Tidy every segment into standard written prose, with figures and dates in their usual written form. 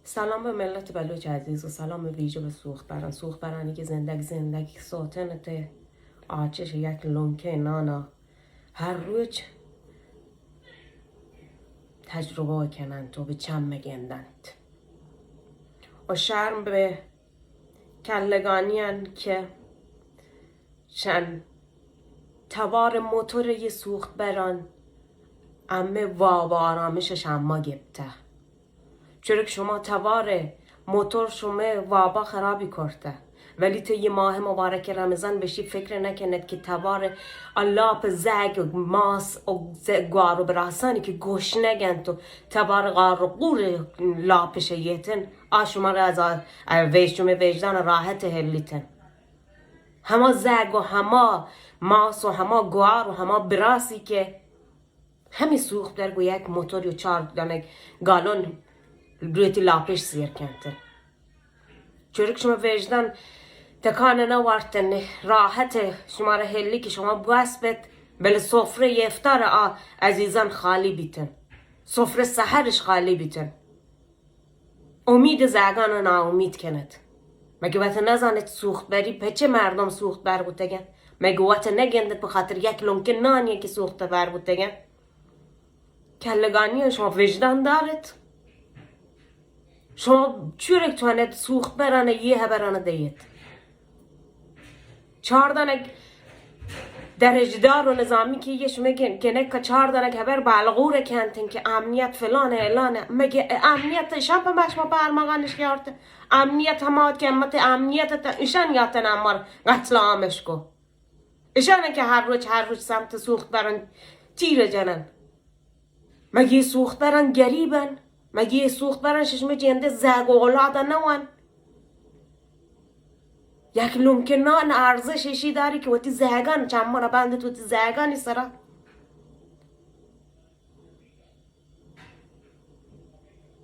سلام به ملت بلوچ عزیز و سلام ویژه به سوختبرانی که زندگی ساتنت آچش یک لنکه نانا هر روز تجربه کنند و به چم مگندند و شرم به کلگانیان که شن توار موتور یه سوخت بران امه و آرامشش اما گبته چرا که شما توار موتور شما وابا خرابی کرده ولی تو یه ماه مبارک رمضان بشی فکر نکند که توار الله زگ و ماس و گوارو براسانی که گوش نگن تو توار غار قور لاپش یتن شما را از وجدان راحت هلیتن همه زگ و همه ماس و همه گوار و همه براسی که همین سوخت در یک موتور و 4 دانه گالون رویتی لاپش سیر کنتن چرا که شما وجدان تکانه نوارتن راحت شما را هلی که شما بواسبت بله سفره افطار عزیزان خالی بیتن سفره سحرش خالی بیتن امید زگان رو ناامید کند مگه وقت نزاند سوخت بری پچه مردم سوخت بر بودگن مگه وقت نگندت به خاطر یک لنک نانی که سوخت بر بودگن کلگانی شما وجدان دارد شما چورک توانید سوخت برانه یه برانه دید 4 دانه درجدار و نظامی که یه شما کنه که 4 دانه خبر بالغوره کنتین که امنیت فلانه اعلانه مگه امنیت شب مشما برمغانش یارته امنیت همات که امنیت ایشان یاتن امار قتل عامش کو ایشانه که هر روز سمت سوخت بران تیر جنن مگه سوخت بران گریبن مگه سوخت بران ششمه جنده زگ و اولاده نوان یک لنک نان ارزششی داری که وقتی زگان چمانا بنده تو زگانی سرا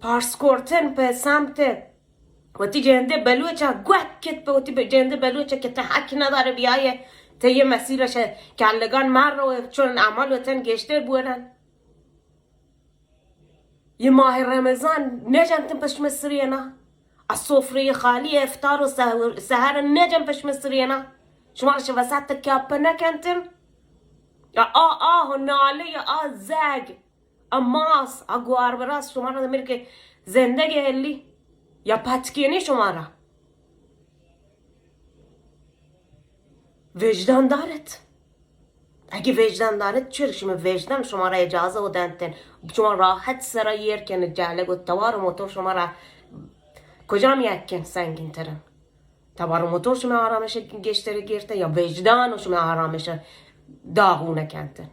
پارس کورتن به سمت وقتی جنده بلوچه گوکت به وقتی به جنده بلوچه که تحک نداره بیایه تا یه مسیرش کلگان مر رو چون عمال وطن گشتر بودن یه ماه رمضان نجنتن پش مصرینا از سفره خالی افطار و سهر نجن پش مصرینا شما رش وسط کپ نکنتن یا و ناله یا زگ ماس گوار براس شما را دمیر که زندگی هلی یا پتکینی شما را وجدان دارد اگه وجدان دارد چرا شما وجدان شما را اجازه و دنتن شما راحت سرا یر کنه جهلگ و توار موتور شما را کجا میکن سنگین ترن توار موتور شما آرامش گشتر گرته یا وجدان و شما آرامش داغونه کنتن